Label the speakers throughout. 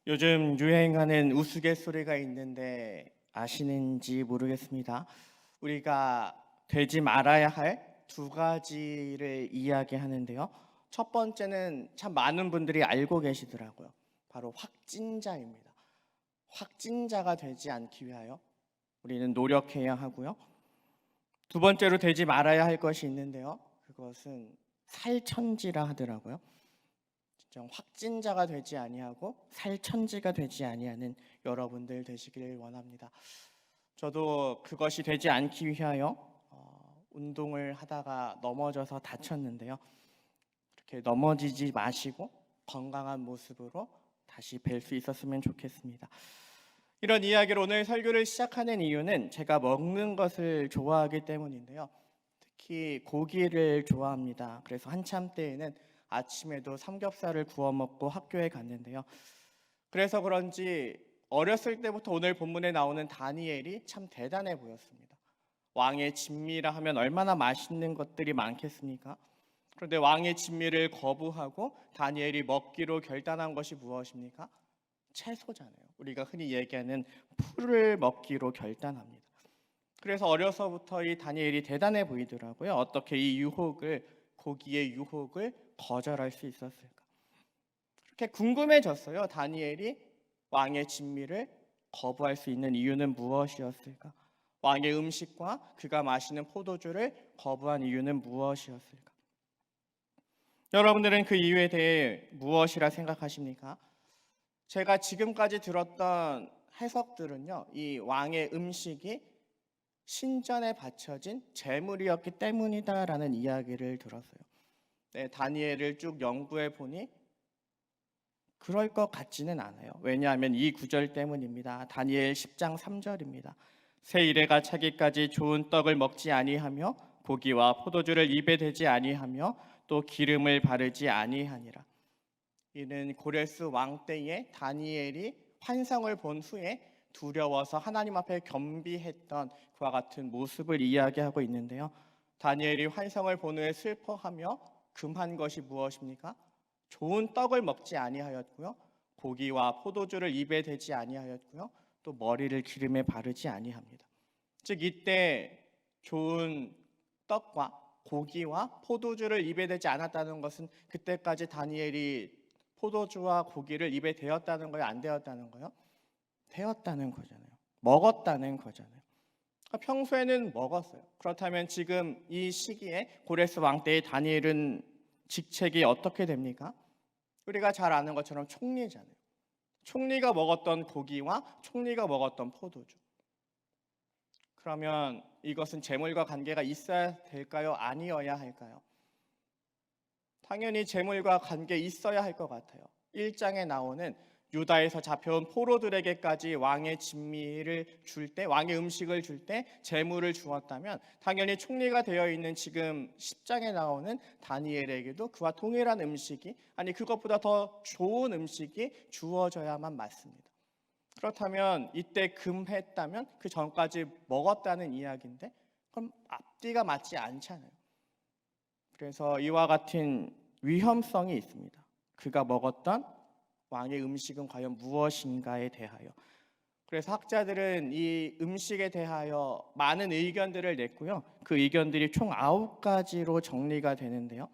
Speaker 1: 요즘 유행하는 우스갯소리가 있는데 아시는지 모르겠습니다. 우리가 되지 말아야 할 두 가지를 이야기하는데요. 첫 번째는 참 많은 분들이 알고 계시더라고요. 바로 확진자입니다. 확진자가 되지 않기 위하여 우리는 노력해야 하고요. 두 번째로 되지 말아야 할 것이 있는데요. 그것은 살천지라 하더라고요. 진짜 확진자가 되지 아니하고 살천지가 되지 아니하는 여러분들 되시길 원합니다. 저도 그것이 되지 않기 위하여 운동을 하다가 넘어져서 다쳤는데요. 이렇게 넘어지지 마시고 건강한 모습으로 다시 뵐 수 있었으면 좋겠습니다. 이런 이야기로 오늘 설교를 시작하는 이유는 제가 먹는 것을 좋아하기 때문인데요. 특히 고기를 좋아합니다. 그래서 한참 때에는 아침에도 삼겹살을 구워 먹고 학교에 갔는데요. 그래서 그런지 어렸을 때부터 오늘 본문에 나오는 다니엘이 참 대단해 보였습니다. 왕의 진미라 하면 얼마나 맛있는 것들이 많겠습니까? 그런데 왕의 진미를 거부하고 다니엘이 먹기로 결단한 것이 무엇입니까? 채소잖아요. 우리가 흔히 얘기하는 풀을 먹기로 결단합니다. 그래서 어려서부터 이 다니엘이 대단해 보이더라고요. 어떻게 이 유혹을, 고기의 유혹을 거절할 수 있었을까? 그렇게 궁금해졌어요. 다니엘이 왕의 진미를 거부할 수 있는 이유는 무엇이었을까? 왕의 음식과 그가 마시는 포도주를 거부한 이유는 무엇이었을까? 여러분들은 그 이유에 대해 무엇이라 생각하십니까? 제가 지금까지 들었던 해석들은요, 이 왕의 음식이 신전에 바쳐진 제물이었기 때문이다라는 이야기를 들었어요. 네, 다니엘을 쭉 연구해 보니 그럴 것 같지는 않아요. 왜냐하면 이 구절 때문입니다. 다니엘 10장 3절입니다. 새 이래가 차기까지 좋은 떡을 먹지 아니하며 고기와 포도주를 입에 대지 아니하며 또 기름을 바르지 아니하니라. 이는 고레스 왕 때에 다니엘이 환상을 본 후에 두려워서 하나님 앞에 겸비했던 그와 같은 모습을 이야기하고 있는데요. 다니엘이 환상을 본 후에 슬퍼하며 금한 것이 무엇입니까? 좋은 떡을 먹지 아니하였고요, 고기와 포도주를 입에 대지 아니하였고요, 또 머리를 기름에 바르지 아니합니다. 즉 이때 좋은 떡과 고기와 포도주를 입에 대지 않았다는 것은 그때까지 다니엘이 포도주와 고기를 입에 대었다는 거예요? 안 대었다는 거예요? 대었다는 거잖아요. 먹었다는 거잖아요. 평소에는 먹었어요. 그렇다면 지금 이 시기에 고레스 왕 때의 다니엘은 직책이 어떻게 됩니까? 우리가 잘 아는 것처럼 총리잖아요. 총리가 먹었던 고기와 총리가 먹었던 포도주. 그러면 이것은 재물과 관계가 있어야 될까요? 아니어야 할까요? 당연히 재물과 관계 있어야 할 것 같아요. 1장에 나오는 유다에서 잡혀온 포로들에게까지 왕의 진미를 줄 때, 왕의 음식을 줄 때 재물을 주었다면 당연히 총리가 되어 있는 지금 10장에 나오는 다니엘에게도 그와 동일한 음식이, 아니 그것보다 더 좋은 음식이 주어져야만 맞습니다. 그렇다면 이때 금했다면 그 전까지 먹었다는 이야기인데 그럼 앞뒤가 맞지 않잖아요. 그래서 이와 같은 위험성이 있습니다. 그가 먹었던 왕의 음식은 과연 무엇인가에 대하여. 그래서 학자들은 이 음식에 대하여 많은 의견들을 냈고요. 그 의견들이 총 9가지로 정리가 되는데요.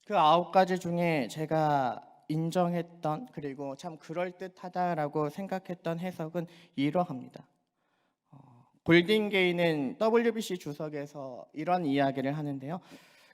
Speaker 1: 그 9가지 중에 제가 인정했던, 그리고 참 그럴듯하다라고 생각했던 해석은 이러합니다. 골딩게이는 WBC 주석에서 이런 이야기를 하는데요.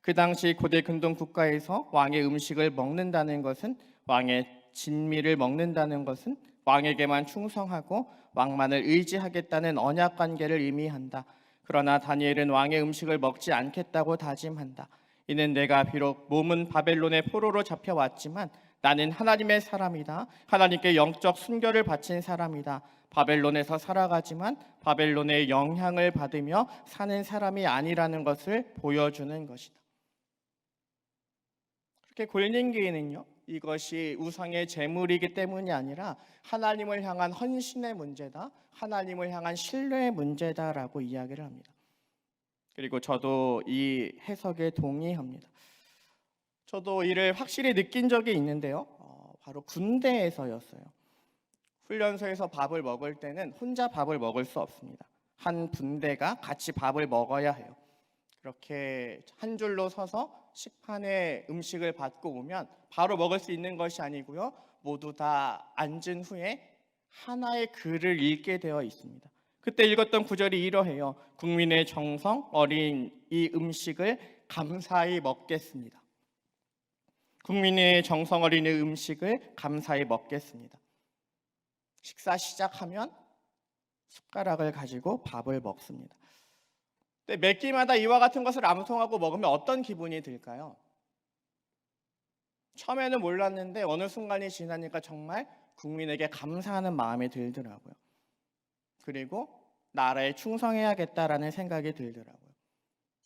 Speaker 1: 그 당시 고대 근동 국가에서 왕의 음식을 먹는다는 것은, 왕의 진미를 먹는다는 것은 왕에게만 충성하고 왕만을 의지하겠다는 언약 관계를 의미한다. 그러나 다니엘은 왕의 음식을 먹지 않겠다고 다짐한다. 이는 내가 비록 몸은 바벨론의 포로로 잡혀왔지만 나는 하나님의 사람이다. 하나님께 영적 순결을 바친 사람이다. 바벨론에서 살아가지만 바벨론의 영향을 받으며 사는 사람이 아니라는 것을 보여주는 것이다. 그렇게 골డిం게이는요, 이것이 우상의 제물이기 때문이 아니라 하나님을 향한 헌신의 문제다, 하나님을 향한 신뢰의 문제다라고 이야기를 합니다. 그리고 저도 이 해석에 동의합니다. 저도 이를 확실히 느낀 적이 있는데요. 바로 군대에서였어요. 훈련소에서 밥을 먹을 때는 혼자 밥을 먹을 수 없습니다. 한 분대가 같이 밥을 먹어야 해요. 그렇게 한 줄로 서서 식판에 음식을 받고 오면 바로 먹을 수 있는 것이 아니고요. 모두 다 앉은 후에 하나의 글을 읽게 되어 있습니다. 그때 읽었던 구절이 이러해요. 국민의 정성 어린 이 음식을 감사히 먹겠습니다. 국민의 정성 어린 이 음식을 감사히 먹겠습니다. 식사 시작하면 숟가락을 가지고 밥을 먹습니다. 몇 끼마다 이와 같은 것을 암송하고 먹으면 어떤 기분이 들까요? 처음에는 몰랐는데 어느 순간이 지나니까 정말 국민에게 감사하는 마음이 들더라고요. 그리고 나라에 충성해야겠다라는 생각이 들더라고요.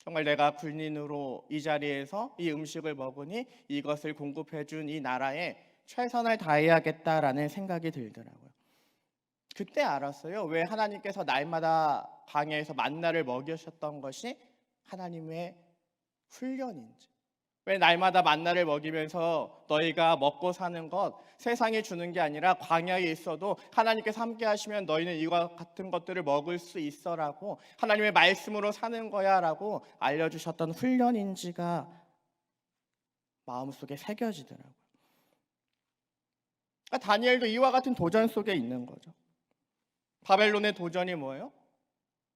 Speaker 1: 정말 내가 군인으로 이 자리에서 이 음식을 먹으니 이것을 공급해준 이 나라에 최선을 다해야겠다라는 생각이 들더라고요. 그때 알았어요. 왜 하나님께서 날마다 광야에서 만나를 먹이셨던 것이 하나님의 훈련인지. 왜 날마다 만나를 먹이면서 너희가 먹고 사는 것 세상이 주는 게 아니라 광야에 있어도 하나님께서 함께 하시면 너희는 이와 같은 것들을 먹을 수 있어라고 하나님의 말씀으로 사는 거야라고 알려주셨던 훈련인지가 마음속에 새겨지더라고요. 그러니까 다니엘도 이와 같은 도전 속에 있는 거죠. 바벨론의 도전이 뭐예요?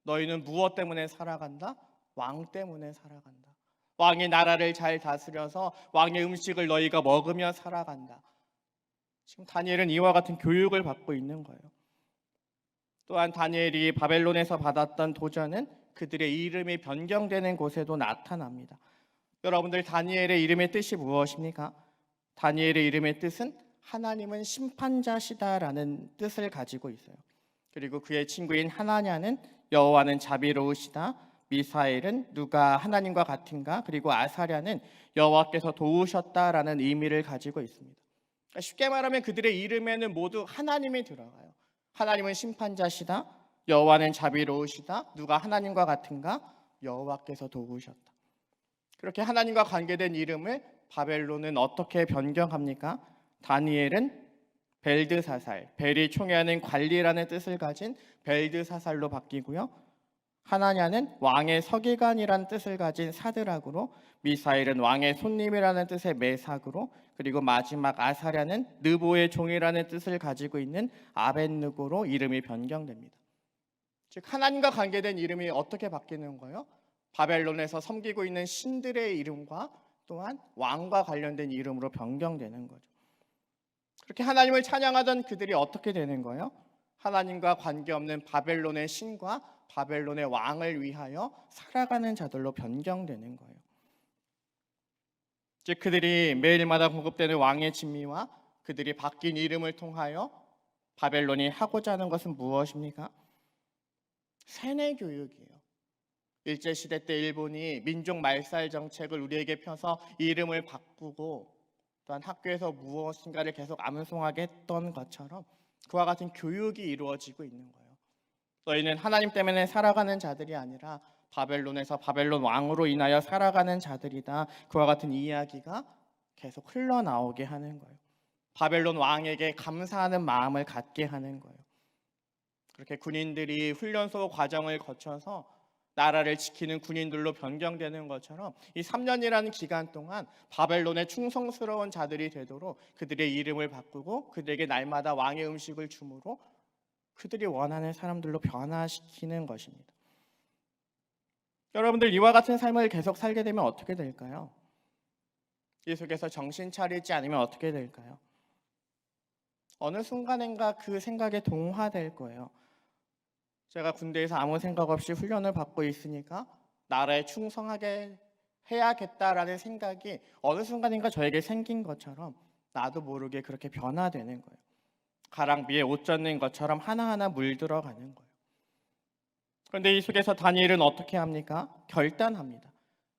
Speaker 1: 너희는 무엇 때문에 살아간다? 왕 때문에 살아간다. 왕이 나라를 잘 다스려서 왕의 음식을 너희가 먹으며 살아간다. 지금 다니엘은 이와 같은 교육을 받고 있는 거예요. 또한 다니엘이 바벨론에서 받았던 도전은 그들의 이름이 변경되는 곳에도 나타납니다. 여러분들 다니엘의 이름의 뜻이 무엇입니까? 다니엘의 이름의 뜻은 하나님은 심판자시다라는 뜻을 가지고 있어요. 그리고 그의 친구인 하나냐는 여호와는 자비로우시다, 미사엘은 누가 하나님과 같은가, 그리고 아사랴는 여호와께서 도우셨다라는 의미를 가지고 있습니다. 그러니까 쉽게 말하면 그들의 이름에는 모두 하나님이 들어가요. 하나님은 심판자시다, 여호와는 자비로우시다, 누가 하나님과 같은가, 여호와께서 도우셨다. 그렇게 하나님과 관계된 이름을 바벨론은 어떻게 변경합니까? 다니엘은 벨드사살, 벨이 총애하는 관리라는 뜻을 가진 벨드사살로 바뀌고요. 하나냐는 왕의 서기관이라는 뜻을 가진 사드락으로, 미사엘은 왕의 손님이라는 뜻의 메삭으로, 그리고 마지막 아사랴는 느보의 종이라는 뜻을 가지고 있는 아벳느고로 이름이 변경됩니다. 즉 하나님과 관계된 이름이 어떻게 바뀌는 거예요? 바벨론에서 섬기고 있는 신들의 이름과 또한 왕과 관련된 이름으로 변경되는 거죠. 그렇게 하나님을 찬양하던 그들이 어떻게 되는 거예요? 하나님과 관계없는 바벨론의 신과 바벨론의 왕을 위하여 살아가는 자들로 변경되는 거예요. 즉 그들이 매일마다 공급되는 왕의 진미와 그들이 바뀐 이름을 통하여 바벨론이 하고자 하는 것은 무엇입니까? 세뇌 교육이에요. 일제시대 때 일본이 민족 말살 정책을 우리에게 펴서 이름을 바꾸고 또한 학교에서 무엇인가를 계속 암송하게 했던 것처럼 그와 같은 교육이 이루어지고 있는 거예요. 너희는 하나님 때문에 살아가는 자들이 아니라 바벨론에서 바벨론 왕으로 인하여 살아가는 자들이다. 그와 같은 이야기가 계속 흘러나오게 하는 거예요. 바벨론 왕에게 감사하는 마음을 갖게 하는 거예요. 그렇게 군인들이 훈련소 과정을 거쳐서 나라를 지키는 군인들로 변경되는 것처럼 이 3년이라는 기간 동안 바벨론의 충성스러운 자들이 되도록 그들의 이름을 바꾸고 그들에게 날마다 왕의 음식을 주므로 그들이 원하는 사람들로 변화시키는 것입니다. 여러분들 이와 같은 삶을 계속 살게 되면 어떻게 될까요? 이 속에서 정신 차리지 않으면 어떻게 될까요? 어느 순간인가 그 생각에 동화될 거예요. 제가 군대에서 아무 생각 없이 훈련을 받고 있으니까 나라에 충성하게 해야겠다라는 생각이 어느 순간인가 저에게 생긴 것처럼 나도 모르게 그렇게 변화되는 거예요. 가랑비에 옷 젖는 것처럼 하나하나 물들어가는 거예요. 그런데 이 속에서 다니엘은 어떻게 합니까? 결단합니다.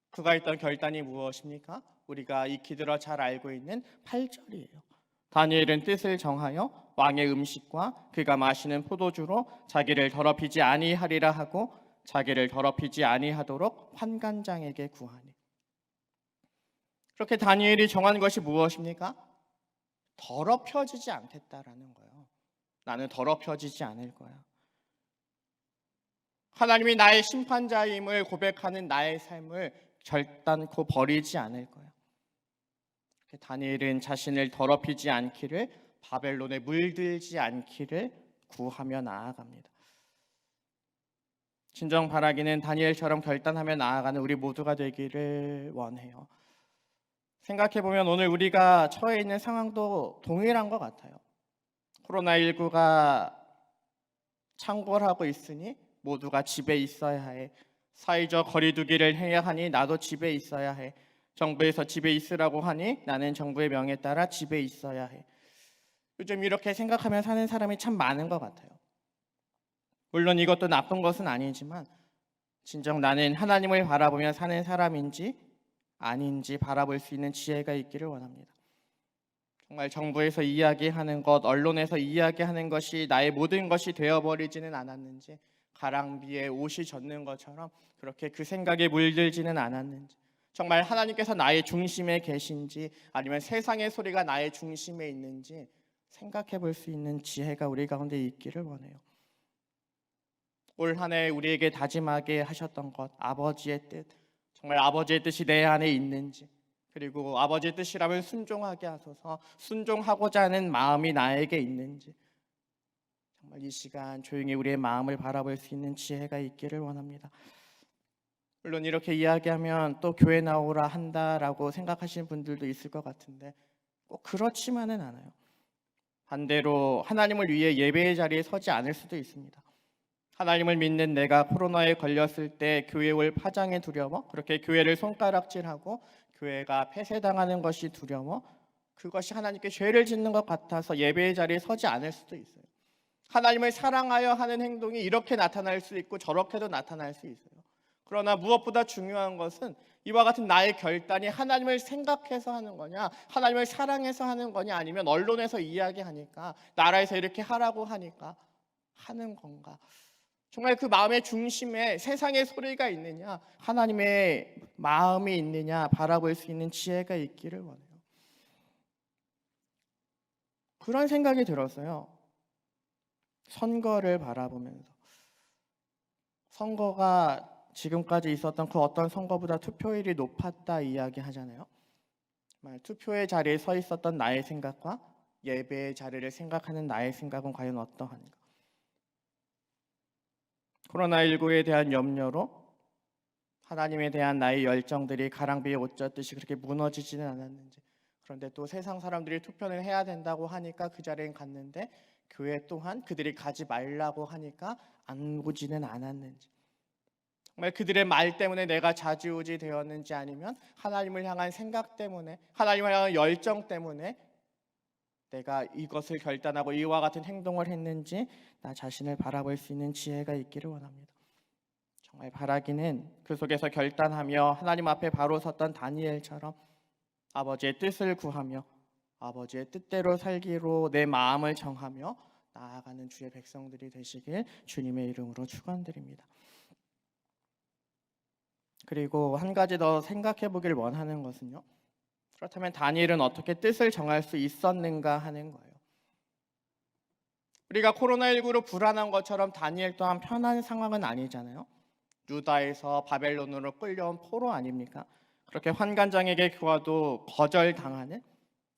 Speaker 1: 그가 했던 결단이 무엇입니까? 우리가 익히 들어 잘 알고 있는 8절이에요. 다니엘은 뜻을 정하여 왕의 음식과 그가 마시는 포도주로 자기를 더럽히지 아니하리라 하고 자기를 더럽히지 아니하도록 환관장에게 구하니. 그렇게 다니엘이 정한 것이 무엇입니까? 더럽혀지지 않겠다라는 거예요. 나는 더럽혀지지 않을 거야. 하나님이 나의 심판자임을 고백하는 나의 삶을 결단코 버리지 않을 거야. 다니엘은 자신을 더럽히지 않기를, 바벨론에 물들지 않기를 구하며 나아갑니다. 진정 바라기는 다니엘처럼 결단하며 나아가는 우리 모두가 되기를 원해요. 생각해보면 오늘 우리가 처해 있는 상황도 동일한 것 같아요. 코로나19가 창궐하고 있으니 모두가 집에 있어야 해. 사회적 거리두기를 해야 하니 나도 집에 있어야 해. 정부에서 집에 있으라고 하니 나는 정부의 명에 따라 집에 있어야 해. 요즘 이렇게 생각하며 사는 사람이 참 많은 것 같아요. 물론 이것도 나쁜 것은 아니지만 진정 나는 하나님을 바라보며 사는 사람인지 아닌지 바라볼 수 있는 지혜가 있기를 원합니다. 정말 정부에서 이야기하는 것, 언론에서 이야기하는 것이 나의 모든 것이 되어버리지는 않았는지, 가랑비에 옷이 젖는 것처럼 그렇게 그 생각에 물들지는 않았는지, 정말 하나님께서 나의 중심에 계신지 아니면 세상의 소리가 나의 중심에 있는지 생각해 볼 수 있는 지혜가 우리 가운데 있기를 원해요. 올 한 해 우리에게 다짐하게 하셨던 것, 아버지의 뜻, 정말 아버지의 뜻이 내 안에 있는지, 그리고 아버지의 뜻이라면 순종하게 하소서, 순종하고자 하는 마음이 나에게 있는지, 정말 이 시간 조용히 우리의 마음을 바라볼 수 있는 지혜가 있기를 원합니다. 물론 이렇게 이야기하면 또 교회 나오라 한다라고 생각하시는 분들도 있을 것 같은데 꼭 그렇지만은 않아요. 반대로 하나님을 위해 예배의 자리에 서지 않을 수도 있습니다. 하나님을 믿는 내가 코로나에 걸렸을 때 교회 올 파장에 두려워, 그렇게 교회를 손가락질하고 교회가 폐쇄당하는 것이 두려워, 그것이 하나님께 죄를 짓는 것 같아서 예배의 자리에 서지 않을 수도 있어요. 하나님을 사랑하여 하는 행동이 이렇게 나타날 수 있고 저렇게도 나타날 수 있어요. 그러나 무엇보다 중요한 것은 이와 같은 나의 결단이 하나님을 생각해서 하는 거냐, 하나님을 사랑해서 하는 거냐, 아니면 언론에서 이야기하니까, 나라에서 이렇게 하라고 하니까 하는 건가. 정말 그 마음의 중심에 세상의 소리가 있느냐, 하나님의 마음이 있느냐 바라볼 수 있는 지혜가 있기를 원해요. 그런 생각이 들었어요. 선거를 바라보면서, 선거가 지금까지 있었던 그 어떤 선거보다 투표율이 높았다 이야기하잖아요. 투표의 자리에 서 있었던 나의 생각과 예배의 자리를 생각하는 나의 생각은 과연 어떠한가. 코로나19에 대한 염려로 하나님에 대한 나의 열정들이 가랑비에 옷 젖듯이 그렇게 무너지지는 않았는지, 그런데 또 세상 사람들이 투표를 해야 된다고 하니까 그 자리에 갔는데 교회 또한 그들이 가지 말라고 하니까 안 오지는 않았는지, 정말 그들의 말 때문에 내가 좌지우지 되었는지, 아니면 하나님을 향한 생각 때문에, 하나님을 향한 열정 때문에 내가 이것을 결단하고 이와 같은 행동을 했는지 나 자신을 바라볼 수 있는 지혜가 있기를 원합니다. 정말 바라기는 그 속에서 결단하며 하나님 앞에 바로 섰던 다니엘처럼 아버지의 뜻을 구하며 아버지의 뜻대로 살기로 내 마음을 정하며 나아가는 주의 백성들이 되시길 주님의 이름으로 축원드립니다. 그리고 한 가지 더 생각해 보길 원하는 것은요, 그렇다면 다니엘은 어떻게 뜻을 정할 수 있었는가 하는 거예요. 우리가 코로나19로 불안한 것처럼 다니엘 또한 편한 상황은 아니잖아요. 유다에서 바벨론으로 끌려온 포로 아닙니까? 그렇게 환관장에게 구하도 거절당하는,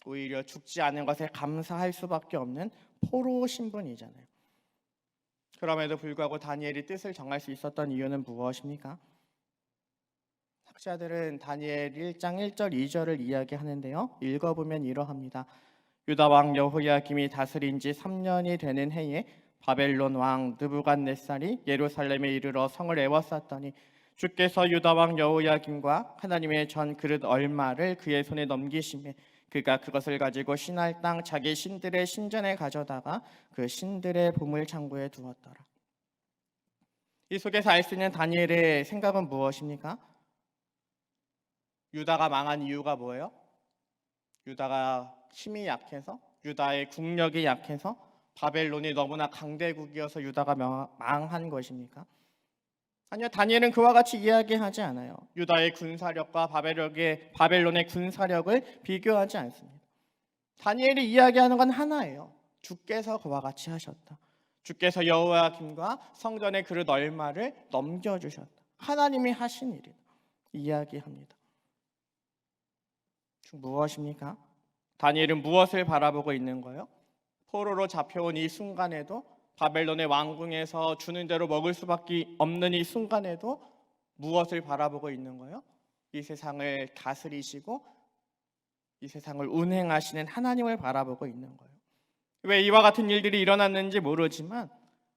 Speaker 1: 오히려 죽지 않은 것에 감사할 수밖에 없는 포로 신분이잖아요. 그럼에도 불구하고 다니엘이 뜻을 정할 수 있었던 이유는 무엇입니까? 학자들은 다니엘 1장 1절 2절을 이야기하는데요, 읽어보면 이러합니다. 유다 왕 여호야김이 다스린 지 3년이 되는 해에 바벨론 왕 느부갓네살이 예루살렘에 이르러 성을 에워쌌더니 주께서 유다 왕 여호야김과 하나님의 전 그릇 얼마를 그의 손에 넘기심에 그가 그것을 가지고 신할 땅 자기 신들의 신전에 가져다가 그 신들의 보물 창고에 두었더라. 이 속에서 알 수 있는 다니엘의 생각은 무엇입니까? 유다가 망한 이유가 뭐예요? 유다가 힘이 약해서, 유다의 국력이 약해서, 바벨론이 너무나 강대국이어서 유다가 망한 것입니까? 아니요, 다니엘은 그와 같이 이야기하지 않아요. 유다의 군사력과 바벨론의 군사력을 비교하지 않습니다. 다니엘이 이야기하는 건 하나예요. 주께서 그와 같이 하셨다. 주께서 여호야김과 성전의 그릇 얼마를 넘겨주셨다. 하나님이 하신 일이다. 이야기합니다. 무엇입니까? 다니엘은 무엇을 바라보고 있는 거예요? 포로로 잡혀온 이 순간에도, 바벨론의 왕궁에서 주는 대로 먹을 수밖에 없는 이 순간에도 무엇을 바라보고 있는 거예요? 이 세상을 다스리시고 이 세상을 운행하시는 하나님을 바라보고 있는 거예요. 왜 이와 같은 일들이 일어났는지 모르지만,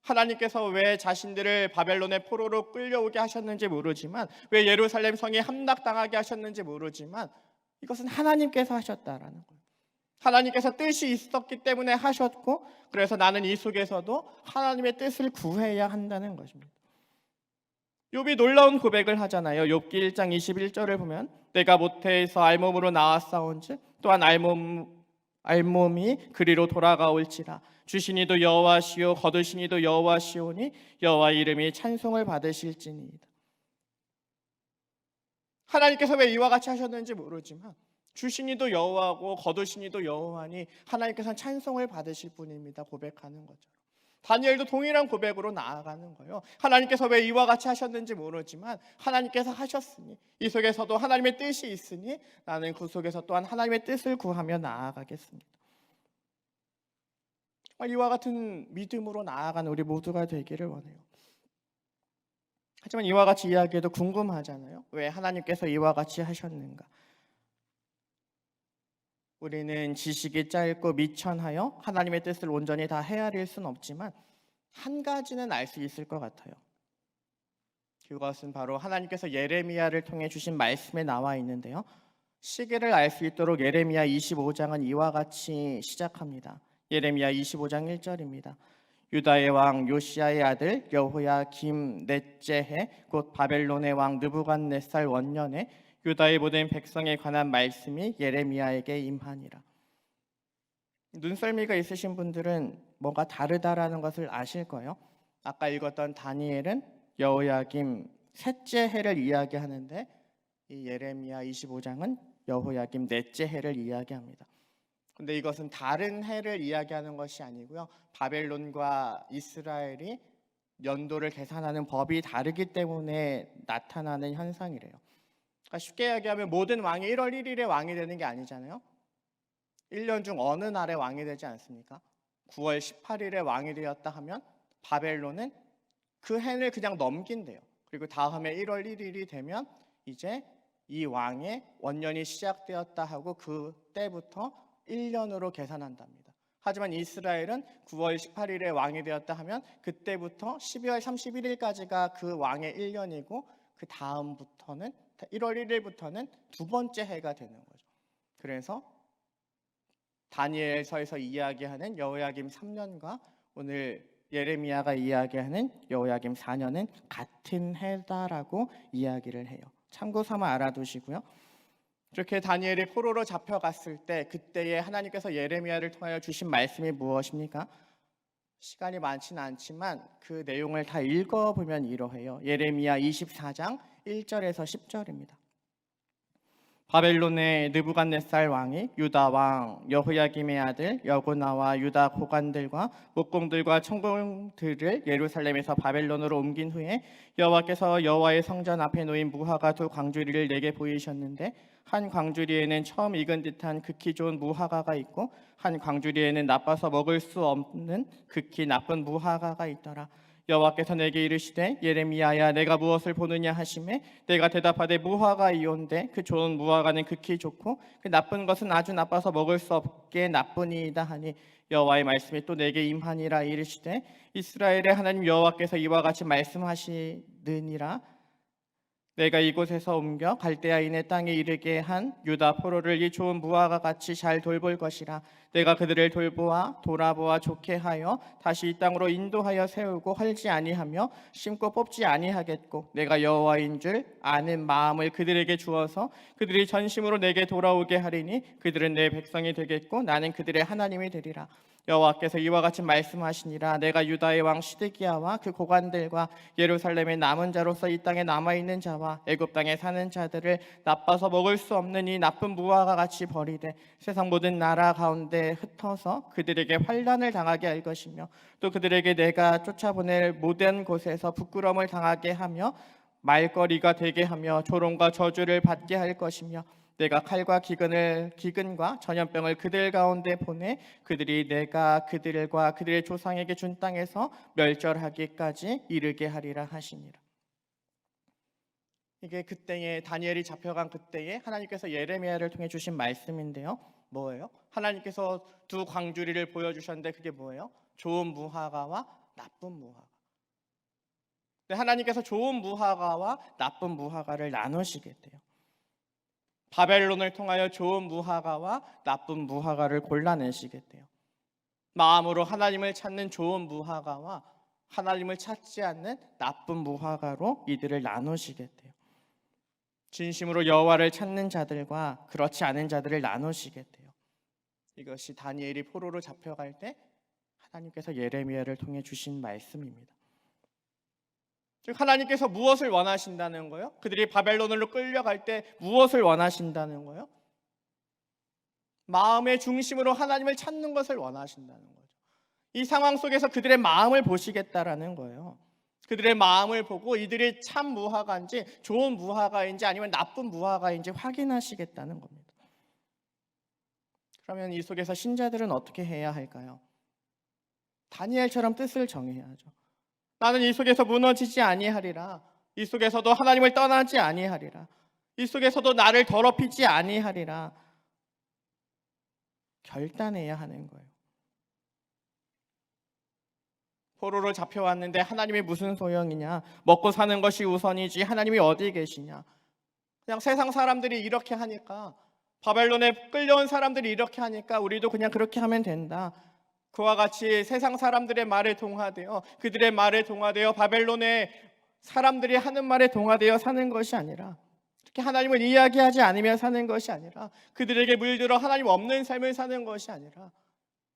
Speaker 1: 하나님께서 왜 자신들을 바벨론의 포로로 끌려오게 하셨는지 모르지만, 왜 예루살렘 성이 함락당하게 하셨는지 모르지만, 이것은 하나님께서 하셨다라는 거예요. 하나님께서 뜻이 있었기 때문에 하셨고, 그래서 나는 이 속에서도 하나님의 뜻을 구해야 한다는 것입니다. 욥이 놀라운 고백을 하잖아요. 욥기 1장 21절을 보면, 내가 모태에서 알몸으로 나왔사온즉 또한 알몸이 그리로 돌아가올지라. 주시니도 여호와시요 거두시니도 여호와시오니 여호와 이름이 찬송을 받으실지니이다. 하나님께서 왜 이와 같이 하셨는지 모르지만 주시니도 여호와고 거두시니도 여호와니 하나님께서는 찬송을 받으실 분입니다. 고백하는 거죠. 다니엘도 동일한 고백으로 나아가는 거예요. 하나님께서 왜 이와 같이 하셨는지 모르지만 하나님께서 하셨으니, 이 속에서도 하나님의 뜻이 있으니 나는 그 속에서 또한 하나님의 뜻을 구하며 나아가겠습니다. 이와 같은 믿음으로 나아가는 우리 모두가 되기를 원해요. 하지만 이와 같이 이야기해도 궁금하잖아요. 왜 하나님께서 이와 같이 하셨는가? 우리는 지식이 짧고 미천하여 하나님의 뜻을 온전히 다 헤아릴 수는 없지만 한 가지는 알 수 있을 것 같아요. 그것은 바로 하나님께서 예레미야를 통해 주신 말씀에 나와 있는데요. 시기를 알 수 있도록 예레미야 25장은 이와 같이 시작합니다. 예레미야 25장 1절입니다. 유다의 왕 요시야의 아들 여호야김 넷째해 곧 바벨론의 왕 느부갓네살 원년에 유다의 모든 백성에 관한 말씀이 예레미야에게 임하니라. 눈썰미가 있으신 분들은 뭔가 다르다라는 것을 아실 거예요. 아까 읽었던 다니엘은 여호야김 셋째 해를 이야기하는데 이 예레미야 25장은 여호야김 넷째 해를 이야기합니다. 근데 이것은 다른 해를 이야기하는 것이 아니고요. 바벨론과 이스라엘이 연도를 계산하는 법이 다르기 때문에 나타나는 현상이래요. 그러니까 쉽게 이야기하면 모든 왕이 1월 1일에 왕이 되는 게 아니잖아요. 1년 중 어느 날에 왕이 되지 않습니까? 9월 18일에 왕이 되었다 하면 바벨론은 그 해를 그냥 넘긴대요. 그리고 다음에 1월 1일이 되면 이제 이 왕의 원년이 시작되었다 하고 그때부터 1년으로 계산한답니다. 하지만 이스라엘은 9월 18일에 왕이 되었다 하면 그때부터 12월 31일까지가 그 왕의 1년이고 그 다음부터는 1월 1일부터는 두 번째 해가 되는 거죠. 그래서 다니엘서에서 이야기하는 여호야김 3년과 오늘 예레미야가 이야기하는 여호야김 4년은 같은 해다라고 이야기를 해요. 참고 삼아 알아두시고요. 이렇게 다니엘이 포로로 잡혀갔을 때 그때에 하나님께서 예레미야를 통하여 주신 말씀이 무엇입니까? 시간이 많지는 않지만 그 내용을 다 읽어보면 이러해요. 예레미야 24장 1절에서 10절입니다. 바벨론의 느부갓네살 왕이 유다 왕 여호야김의 아들 여고나와 유다 고관들과 목공들과 청공들을 예루살렘에서 바벨론으로 옮긴 후에 여호와께서 여호와의 성전 앞에 놓인 무화과 두 광주리를 내게 보이셨는데 한 광주리에는 처음 익은 듯한 극히 좋은 무화과가 있고 한 광주리에는 나빠서 먹을 수 없는 극히 나쁜 무화과가 있더라. 여호와께서 내게 이르시되 예레미야야 내가 무엇을 보느냐 하시매 내가 대답하되 무화과이온데 그 좋은 무화과는 극히 좋고 그 나쁜 것은 아주 나빠서 먹을 수 없게 나쁘니이다 하니 여호와의 말씀이 또 내게 임하니라. 이르시되 이스라엘의 하나님 여호와께서 이와 같이 말씀하시느니라. 내가 이곳에서 옮겨 갈대아인의 땅에 이르게 한 유다 포로를 이 좋은 무화과 같이 잘 돌볼 것이라. 내가 그들을 돌보아 돌아보아 좋게 하여 다시 이 땅으로 인도하여 세우고 헐지 아니하며 심고 뽑지 아니하겠고 내가 여호와인 줄 아는 마음을 그들에게 주어서 그들이 전심으로 내게 돌아오게 하리니 그들은 내 백성이 되겠고 나는 그들의 하나님이 되리라. 여호와께서 이와 같이 말씀하시니라. 내가 유다의 왕 시드기야와 그 고관들과 예루살렘의 남은 자로서 이 땅에 남아 있는 자와 애굽 땅에 사는 자들을 나빠서 먹을 수 없는 이 나쁜 무화과 같이 버리되 세상 모든 나라 가운데 흩어서 그들에게 환난을 당하게 할 것이며 또 그들에게 내가 쫓아보낼 모든 곳에서 부끄러움을 당하게 하며 말거리가 되게 하며 조롱과 저주를 받게 할 것이며 내가 칼과 기근과 전염병을 그들 가운데 보내 그들이 내가 그들과 그들의 조상에게 준 땅에서 멸절하기까지 이르게 하리라 하시니라. 이게 그때에 다니엘이 잡혀간 그때에 하나님께서 예레미야를 통해 주신 말씀인데요. 뭐예요? 하나님께서 두 광주리를 보여주셨는데 그게 뭐예요? 좋은 무화과와 나쁜 무화과. 하나님께서 좋은 무화과와 나쁜 무화과를 나누시겠대요. 바벨론을 통하여 좋은 무화과와 나쁜 무화과를 골라내시겠대요. 마음으로 하나님을 찾는 좋은 무화과와 하나님을 찾지 않는 나쁜 무화과로 이들을 나누시겠대요. 진심으로 여호와를 찾는 자들과 그렇지 않은 자들을 나누시겠대요. 이것이 다니엘이 포로로 잡혀갈 때 하나님께서 예레미야를 통해 주신 말씀입니다. 즉 하나님께서 무엇을 원하신다는 거예요? 그들이 바벨론으로 끌려갈 때 무엇을 원하신다는 거예요? 마음의 중심으로 하나님을 찾는 것을 원하신다는 거죠. 이 상황 속에서 그들의 마음을 보시겠다라는 거예요. 그들의 마음을 보고 이들이 참 무화과인지 좋은 무화과인지 아니면 나쁜 무화과인지 확인하시겠다는 겁니다. 그러면 이 속에서 신자들은 어떻게 해야 할까요? 다니엘처럼 뜻을 정해야죠. 나는 이 속에서 무너지지 아니하리라. 이 속에서도 하나님을 떠나지 아니하리라. 이 속에서도 나를 더럽히지 아니하리라. 결단해야 하는 거예요. 포로로 잡혀왔는데 하나님이 무슨 소용이냐? 먹고 사는 것이 우선이지 하나님이 어디 계시냐? 그냥 세상 사람들이 이렇게 하니까, 바벨론에 끌려온 사람들이 이렇게 하니까 우리도 그냥 그렇게 하면 된다. 그와 같이 세상 사람들의 말에 동화되어, 그들의 말에 동화되어 바벨론의 사람들이 하는 말에 동화되어 사는 것이 아니라, 이렇게 하나님을 이야기하지 않으며 사는 것이 아니라, 그들에게 물들어 하나님 없는 삶을 사는 것이 아니라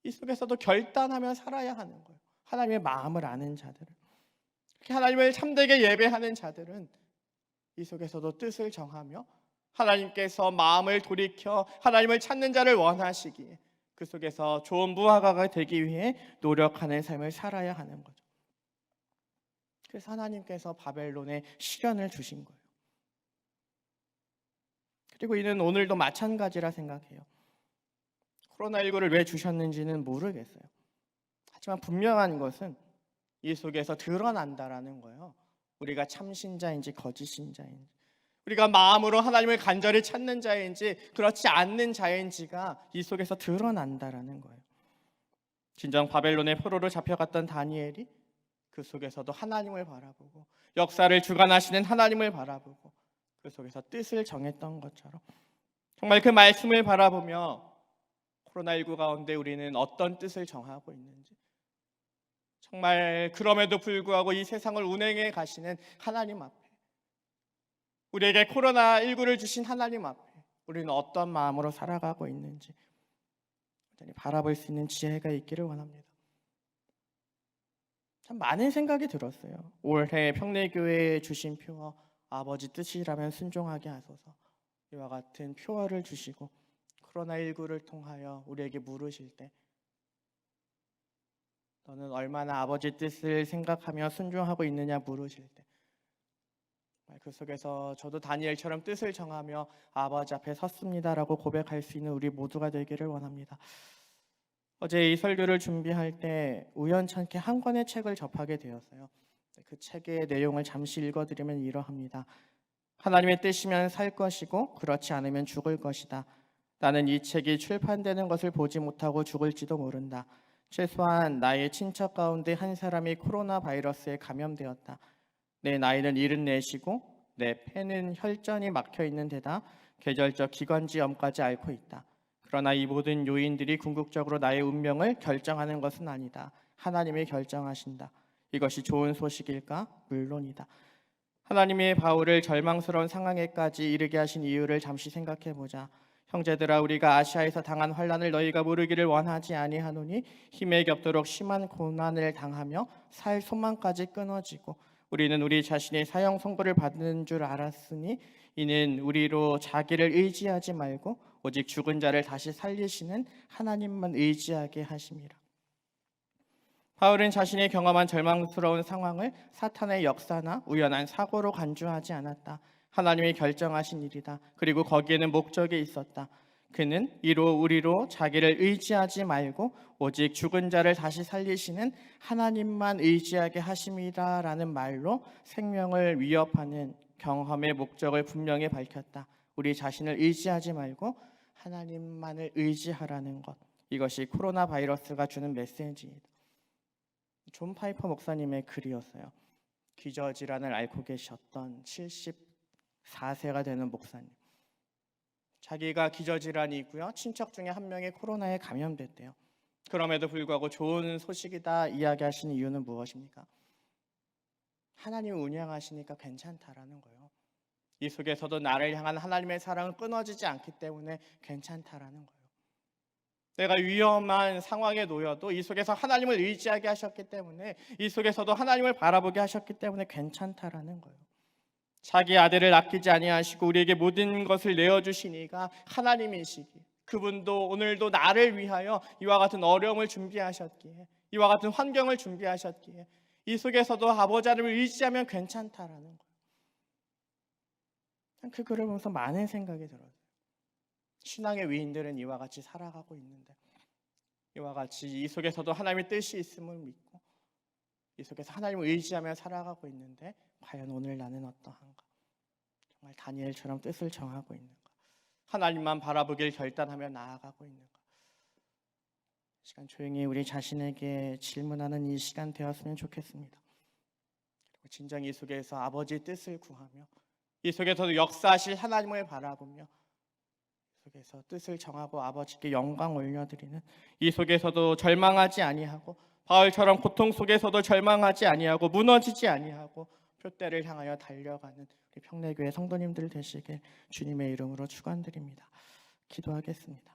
Speaker 1: 이 속에서도 결단하며 살아야 하는 거예요. 하나님의 마음을 아는 자들은, 이렇게 하나님을 참되게 예배하는 자들은 이 속에서도 뜻을 정하며 하나님께서 마음을 돌이켜 하나님을 찾는 자를 원하시기에 그 속에서 좋은 무화과가 되기 위해 노력하는 삶을 살아야 하는 거죠. 그래서 하나님께서 바벨론에 시련을 주신 거예요. 그리고 이는 오늘도 마찬가지라 생각해요. 코로나19를 왜 주셨는지는 모르겠어요. 하지만 분명한 것은 이 속에서 드러난다라는 거예요. 우리가 참 신자인지 거짓 신자인지, 우리가 마음으로 하나님을 간절히 찾는 자인지 그렇지 않는 자인지가 이 속에서 드러난다라는 거예요. 진정 바벨론의 포로로 잡혀갔던 다니엘이 그 속에서도 하나님을 바라보고 역사를 주관하시는 하나님을 바라보고 그 속에서 뜻을 정했던 것처럼 정말 그 말씀을 바라보며 코로나19 가운데 우리는 어떤 뜻을 정하고 있는지, 정말 그럼에도 불구하고 이 세상을 운행해 가시는 하나님 앞에, 우리에게 코로나19를 주신 하나님 앞에 우리는 어떤 마음으로 살아가고 있는지 바라볼 수 있는 지혜가 있기를 원합니다. 참 많은 생각이 들었어요. 올해 평내교회에 주신 표어, 아버지 뜻이라면 순종하게 하소서, 이와 같은 표어를 주시고 코로나19를 통하여 우리에게 물으실 때 너는 얼마나 아버지 뜻을 생각하며 순종하고 있느냐 물으실 때, 그 속에서 저도 다니엘처럼 뜻을 정하며 아버지 앞에 섰습니다라고 고백할 수 있는 우리 모두가 되기를 원합니다. 어제 이 설교를 준비할 때 우연찮게 한 권의 책을 접하게 되었어요. 그 책의 내용을 잠시 읽어드리면 이러합니다. 하나님의 뜻이면 살 것이고 그렇지 않으면 죽을 것이다. 나는 이 책이 출판되는 것을 보지 못하고 죽을지도 모른다. 최소한 나의 친척 가운데 한 사람이 코로나 바이러스에 감염되었다. 내 나이는 74이고 내 폐는 혈전이 막혀 있는 데다 계절적 기관지염까지 앓고 있다. 그러나 이 모든 요인들이 궁극적으로 나의 운명을 결정하는 것은 아니다. 하나님이 결정하신다. 이것이 좋은 소식일까? 물론이다. 하나님의 바울을 절망스러운 상황에까지 이르게 하신 이유를 잠시 생각해 보자. 형제들아, 우리가 아시아에서 당한 환난을 너희가 모르기를 원하지 아니하노니 힘에 겹도록 심한 고난을 당하며 살 소망까지 끊어지고 우리는 우리 자신이 사형 선고를 받는 줄 알았으니 이는 우리로 자기를 의지하지 말고 오직 죽은 자를 다시 살리시는 하나님만 의지하게 하심이라. 바울은 자신이 경험한 절망스러운 상황을 사탄의 역사나 우연한 사고로 간주하지 않았다. 하나님이 결정하신 일이다. 그리고 거기에는 목적이 있었다. 그는 이로 우리로 자기를 의지하지 말고 오직 죽은 자를 다시 살리시는 하나님만 의지하게 하심이라라는 말로 생명을 위협하는 경험의 목적을 분명히 밝혔다. 우리 자신을 의지하지 말고 하나님만을 의지하라는 것. 이것이 코로나 바이러스가 주는 메시지이다. 존 파이퍼 목사님의 글이었어요. 기저질환을 앓고 계셨던 74세가 되는 목사님. 자기가 기저질환이 있고요. 친척 중에 한 명이 코로나에 감염됐대요. 그럼에도 불구하고 좋은 소식이다 이야기하시는 이유는 무엇입니까? 하나님이 운영하시니까 괜찮다라는 거예요. 이 속에서도 나를 향한 하나님의 사랑은 끊어지지 않기 때문에 괜찮다라는 거예요. 내가 위험한 상황에 놓여도 이 속에서 하나님을 의지하게 하셨기 때문에, 이 속에서도 하나님을 바라보게 하셨기 때문에 괜찮다라는 거예요. 자기 아들을 아끼지 아니하시고 우리에게 모든 것을 내어주시니까 하나님이시기에, 그분도 오늘도 나를 위하여 이와 같은 어려움을 준비하셨기에, 이와 같은 환경을 준비하셨기에 이 속에서도 아버지 하나님을 의지하면 괜찮다라는 거예요. 그 글을 보면서 많은 생각이 들어요. 신앙의 위인들은 이와 같이 살아가고 있는데, 이와 같이 이 속에서도 하나님의 뜻이 있음을 믿고 이 속에서 하나님을 의지하며 살아가고 있는데 과연 오늘 나는 어떠한가? 정말 다니엘처럼 뜻을 정하고 있는가? 하나님만 바라보길 결단하며 나아가고 있는가? 시간 조용히 우리 자신에게 질문하는 이 시간 되었으면 좋겠습니다. 그리고 진정 이 속에서 아버지의 뜻을 구하며 이 속에서도 역사하실 하나님을 바라보며 속에서 뜻을 정하고 아버지께 영광 올려드리는, 이 속에서도 절망하지 아니하고 바울처럼 고통 속에서도 절망하지 아니하고 무너지지 아니하고 표대를 향하여 달려가는 우리 평내교회 성도님들 되시길 주님의 이름으로 축원드립니다. 기도하겠습니다.